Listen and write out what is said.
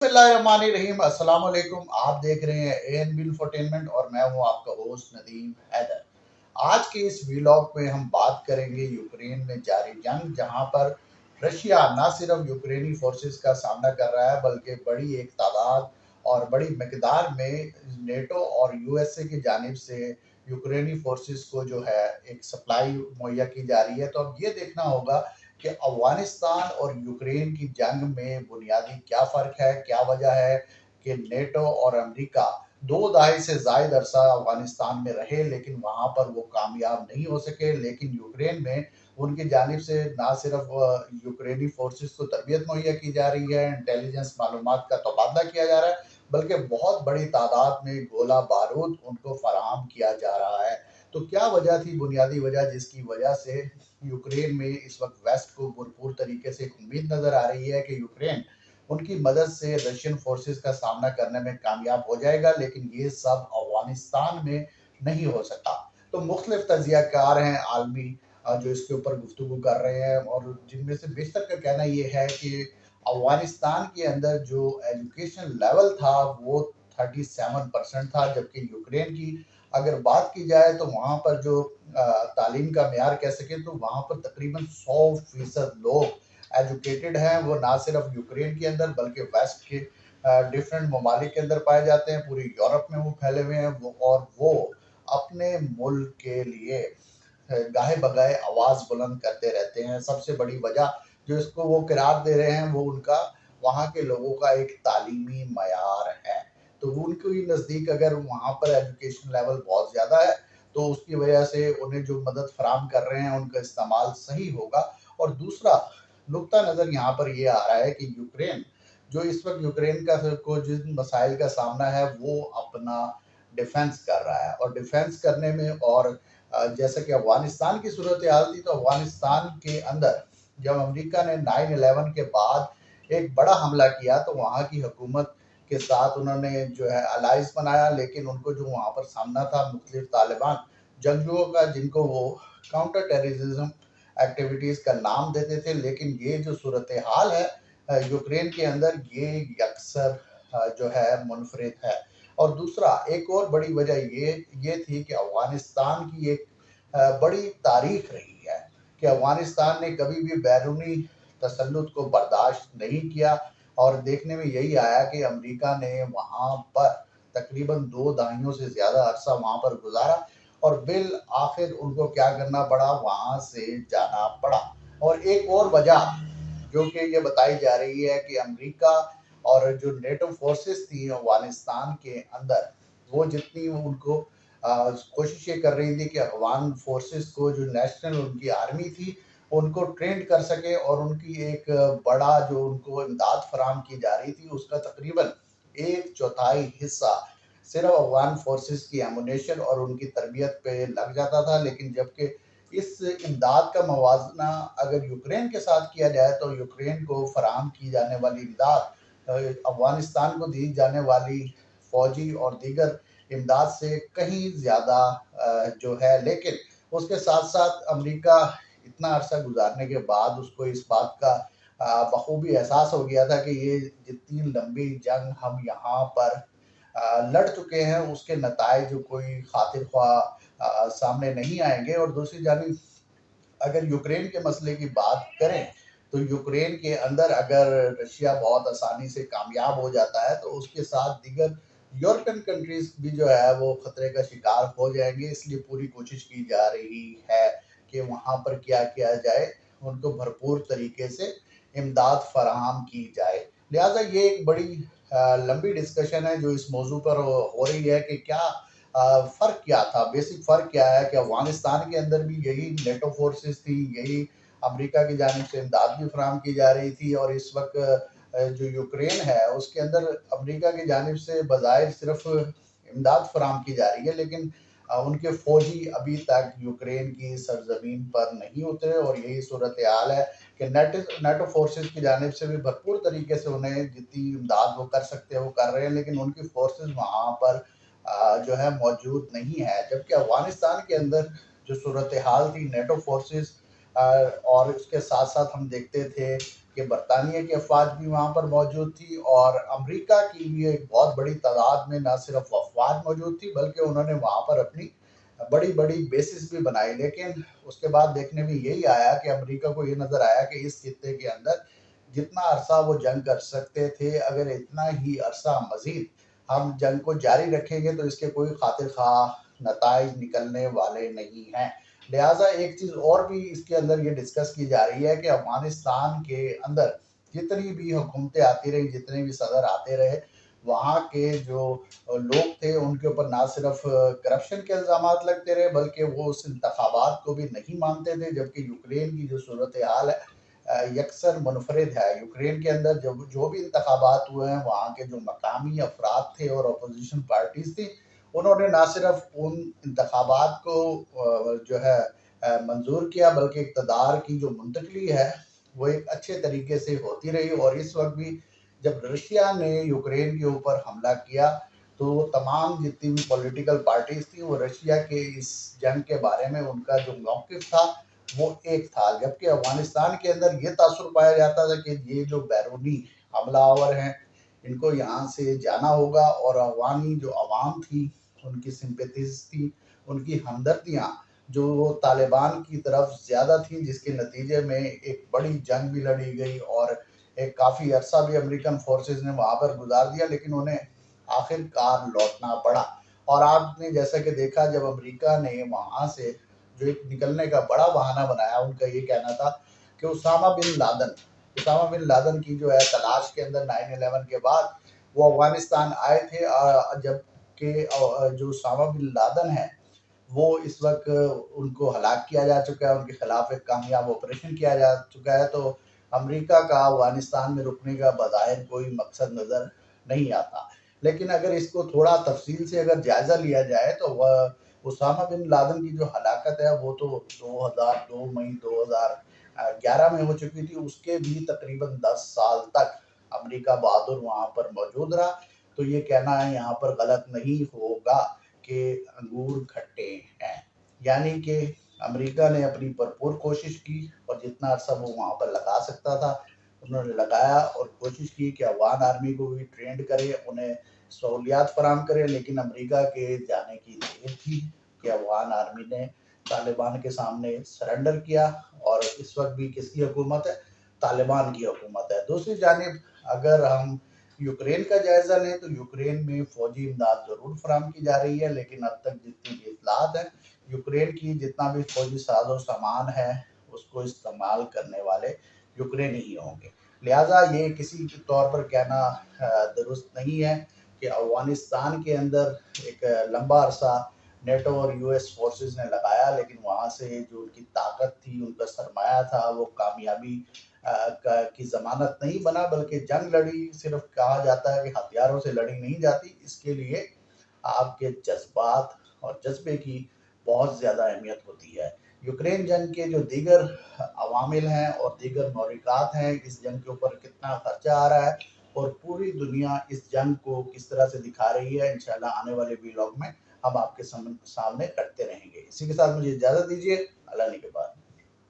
बिस्मिल्लाहिर्रहमानिर्रहीम। अस्सलाम वालेकुम। आप देख रहे हैं एएनबी इंफोटेनमेंट और मैं हूं आपका होस्ट नदीम हैदर। आज के इस व्लॉग में हम बात करेंगे यूक्रेन में जारी जंग, जहां पर रशिया न सिर्फ यूक्रेनी फोर्सेस का सामना कर रहा है बल्कि बड़ी एक तादाद और बड़ी मकदार में नेटो और यूएसए की जानिब से यूक्रेनी फोर्सेस को जो है एक सप्लाई मुहैया की जा रही है। तो अब ये देखना होगा कि अफगानिस्तान और यूक्रेन की जंग में बुनियादी क्या फ़र्क है, क्या वजह है कि नेटो और अमेरिका 2 दहाई से ज़ायद अरसा अफगानिस्तान में रहे लेकिन वहाँ पर वो कामयाब नहीं हो सके। लेकिन यूक्रेन में उनकी जानिब से ना सिर्फ यूक्रेनी फोर्सेस को तरबियत मुहैया की जा रही है, इंटेलिजेंस मालूमात का तबादला किया जा रहा है, बल्कि बहुत बड़ी तादाद में गोला बारूद उनको फराहम किया जा रहा है। तो क्या वजह थी, बुनियादी वजह जिसकी वजह से यूक्रेन में इस वक्त वेस्ट को भरपूर तरीके से एक उम्मीद नजर आ रही है कि यूक्रेन उनकी मदद से रशियन फोर्सेस का सामना करने में कामयाब हो जाएगा, लेकिन ये सब अफगानिस्तान में नहीं हो सका। तो मुख्तलिफ तजियाकार हैं आलमी जो इसके ऊपर गुफ्तगू कर रहे हैं, और जिनमें से बेशतर का कहना ये है कि अफगानिस्तान के अंदर जो एजुकेशन लेवल था वो 37% था, जबकि यूक्रेन की अगर बात की जाए तो वहाँ पर जो तालीम का मेयार कह सके तो वहाँ पर तकरीबन 100% लोग एजुकेटेड हैं। वो ना सिर्फ यूक्रेन के अंदर बल्कि वेस्ट के डिफरेंट ममालिक के अंदर पाए जाते हैं, पूरी यूरोप में वो फैले हुए हैं। वो अपने मुल्क के लिए गाहे बगाए आवाज़ बुलंद करते रहते हैं। सबसे बड़ी वजह जो इसको वो करार दे रहे हैं वो उनका वहाँ के लोगों का एक तालीमी मयार है। तो उनके नज़दीक अगर वहाँ पर एजुकेशन लेवल बहुत ज़्यादा है तो उसकी वजह से उन्हें जो मदद फराम कर रहे हैं उनका इस्तेमाल सही होगा। और दूसरा नुक्ता नज़र यहाँ पर ये आ रहा है कि यूक्रेन जो इस वक्त यूक्रेन का को जिन मसाइल का सामना है वो अपना डिफेंस कर रहा है, और डिफेंस करने में और जैसे कि अफगानिस्तान की सूरत हाल थी, तो अफगानिस्तान के अंदर जब अमेरिका ने 9/11 के बाद एक बड़ा हमला किया तो वहाँ की हुकूमत के साथ उन्होंने जो है अलाइज बनाया, लेकिन उनको जो वहाँ पर सामना था मुख्तलिफ तालिबान जंगजुओं का, जिनको वो काउंटर टेररिज्म एक्टिविटीज़ का नाम देते थे। लेकिन ये जो सूरत हाल है यूक्रेन के अंदर, ये अक्सर जो है मुनफरिद है। और दूसरा एक और बड़ी वजह ये थी कि अफगानिस्तान की एक बड़ी तारीख रही है कि अफगानिस्तान ने कभी भी बैरूनी तसल्लुत को बर्दाश्त नहीं किया, और देखने में यही आया कि अमेरिका ने वहाँ पर तकरीबन 2 दहाइयों से ज़्यादा अरसा वहाँ पर गुजारा और बिल आखिर उनको क्या करना पड़ा, वहाँ से जाना पड़ा। और एक और वजह जो कि ये बताई जा रही है कि अमेरिका और जो नेटो फोर्सेस थी अफगानिस्तान के अंदर, वो जितनी उनको कोशिश ये कर रही थी कि अफगान फोर्सेस को जो नेशनल उनकी आर्मी थी उनको ट्रेंड कर सके, और उनकी एक बड़ा जो उनको इमदाद फराम की जा रही थी उसका तकरीबन 1/4 हिस्सा सिर्फ अफगान फोर्सेस की एमुनेशन और उनकी तरबियत पे लग जाता था। लेकिन जबकि इस इमदाद का मवाजना अगर यूक्रेन के साथ किया जाए तो यूक्रेन को फराहम की जाने वाली इमदाद अफगानिस्तान को दी जाने वाली फौजी और दीगर इमदाद से कहीं ज़्यादा जो है। लेकिन उसके साथ साथ अमेरिका इतना अरसा गुजारने के बाद उसको इस बात का बखूबी एहसास हो गया था कि ये जितनी लंबी जंग हम यहाँ पर लड़ चुके हैं उसके नताइज कोई खातिर ख्वाह सामने नहीं आएंगे। और दूसरी जानिब अगर यूक्रेन के मसले की बात करें तो यूक्रेन के अंदर अगर रशिया बहुत आसानी से कामयाब हो जाता है तो उसके साथ दीगर यूरोपियन कंट्रीज भी जो है वो खतरे का शिकार हो जाएंगे। इसलिए पूरी कोशिश की जा रही है कि वहाँ पर क्या किया जाए, उनको भरपूर तरीके से इमदाद फराहम की जाए। लिहाजा ये एक बड़ी लंबी डिस्कशन है जो इस मौजू पर हो रही है कि क्या फ़र्क क्या था, बेसिक फ़र्क क्या है कि अफगानिस्तान के अंदर भी यही नेटो फोर्सेस थी, यही अमेरिका की जानिब से इमदाद भी फराहम की जा रही थी, और इस वक्त जो यूक्रेन है उसके अंदर अमेरिका की जानिब से बज़ाहिर सिर्फ इमदाद फराहम की जा रही है, लेकिन उनके फ़ौजी अभी तक यूक्रेन की सरजमीन पर नहीं उतरे। और यही सूरत हाल है कि नेटो फोर्सेस की जानिब से भी भरपूर तरीके से उन्हें जितनी इमदाद वो कर सकते हैं वो कर रहे हैं, लेकिन उनकी फोर्सेस वहाँ पर जो है मौजूद नहीं है। जबकि अफगानिस्तान के अंदर जो सूरत हाल थी नेटो फोर्सेस और इसके साथ साथ हम देखते थे कि बरतानिया की अफवाज भी वहाँ पर मौजूद थी और अमेरिका की भी एक बहुत बड़ी तादाद में न सिर्फ अफवाज मौजूद थी बल्कि उन्होंने वहाँ पर अपनी बड़ी बड़ी बेसिस भी बनाई। लेकिन उसके बाद देखने में यही आया कि अमेरिका को ये नज़र आया कि इस खित्ते के अंदर जितना अरसा वो जंग कर सकते थे, अगर इतना ही अरसा मजीद हम जंग को जारी रखेंगे तो इसके कोई खातिर खा नताइज निकलने वाले नहीं हैं। लिहाजा एक चीज़ और भी इसके अंदर ये डिस्कस की जा रही है कि अफगानिस्तान के अंदर जितनी भी हुकूमतें आती रही, जितने भी सदर आते रहे, वहाँ के जो लोग थे उनके ऊपर ना सिर्फ करप्शन के इल्ज़ामात लगते रहे बल्कि वो उस इंतखाबात को भी नहीं मानते थे। जबकि यूक्रेन की जो सूरत हाल है यकसर मुनफरिद है। यूक्रेन के अंदर जो भी इंतखाबात हुए हैं, वहाँ के जो मकामी अफराद थे और अपोजिशन पार्टीज थी, उन्होंने ना सिर्फ उन इंतखाबात को जो है मंजूर किया बल्कि इक़्तिदार की जो मुंतकली है वो एक अच्छे तरीके से होती रही। और इस वक्त भी जब रशिया ने यूक्रेन के ऊपर हमला किया तो तमाम जितनी भी पॉलिटिकल पार्टीज थी वो रशिया के इस जंग के बारे में उनका जो मौक़िफ़ था वो एक था। जबकि अफगानिस्तान के अंदर ये तासुर पाया जाता था कि ये जो बैरूनी हमलावर हैं इनको यहाँ से जाना होगा और अफगानी जो अवाम थी उनकी सिंपैथीज थी, उनकी हमदर्दियाँ जो तालिबान की तरफ ज़्यादा थी, जिसके नतीजे में एक बड़ी जंग भी लड़ी गई और एक काफ़ी अरसा भी अमेरिकन फोर्सेस ने वहाँ पर गुजार दिया, लेकिन उन्हें आखिरकार लौटना पड़ा। और आपने जैसा कि देखा जब अमेरिका ने वहाँ से जो एक निकलने का बड़ा बहाना बनाया, उनका ये कहना था कि उसामा बिन लादेन की जो है तलाश के अंदर 9/11 के बाद वो अफगानिस्तान आए थे। जबकि जो उसामा बिन लादेन है वो इस वक्त उनको हलाक किया जा चुका है, उनके खिलाफ एक कामयाब ऑपरेशन किया जा चुका है। तो अमेरिका का अफगानिस्तान में रुकने का बज़ाहिर कोई मकसद नज़र नहीं आता। लेकिन अगर इसको थोड़ा तफसील से अगर जायज़ा लिया जाए तो वह उसामा बिन लादेन की जो हलाकत है वो तो 2002 मई 2011 में हो चुकी थी। उसके भी तकरीबन 10 साल तक अमेरिका बहादुर वहाँ पर मौजूद रहा। तो ये कहना है यहाँ पर गलत नहीं होगा कि अंगूर खट्टे हैं, यानी कि अमेरिका ने अपनी भरपूर कोशिश की और जितना अरसा वो वहाँ पर लगा सकता था उन्होंने लगाया और कोशिश की कि अफगान आर्मी को भी ट्रेंड करे, उन्हें सहूलियात फराहम करे। लेकिन अमेरिका के जाने की देर थी कि अफगान आर्मी ने तालिबान के सामने सरेंडर किया और इस वक्त भी किसकी हुकूमत है? तालिबान की हुकूमत है। दूसरी जानिब अगर हम यूक्रेन का जायज़ा लें तो यूक्रेन में फ़ौजी इमदाद ज़रूर फराहम की जा रही है, लेकिन अब तक जितनी भी इत्तलात हैं यूक्रेन की जितना भी फ़ौजी साजो सामान है उसको इस्तेमाल करने वाले यूक्रेनी ही होंगे। लिहाजा ये किसी के तौर पर कहना दुरुस्त नहीं है कि अफगानिस्तान के अंदर एक लंबा अरसा नेटो और यूएस फोर्सेस ने लगाया, लेकिन वहाँ से जो उनकी ताकत थी, उनका सरमाया था, वो कामयाबी की ज़मानत नहीं बना बल्कि जंग लड़ी। सिर्फ कहा जाता है कि हथियारों से लड़ी नहीं जाती, इसके लिए आपके जज्बात और जज्बे की बहुत ज़्यादा अहमियत होती है। यूक्रेन जंग के जो दीगर अवामिल हैं और दीगर महरिकात हैं, इस जंग के ऊपर कितना खर्चा आ रहा है और पूरी दुनिया इस जंग को किस तरह से दिखा रही है, इंशाल्लाह आने वाले व्लॉग में हम आपके सामने करते रहेंगे। इसी के साथ मुझे इजाज़त दीजिए। अल्लाह ने के बाद।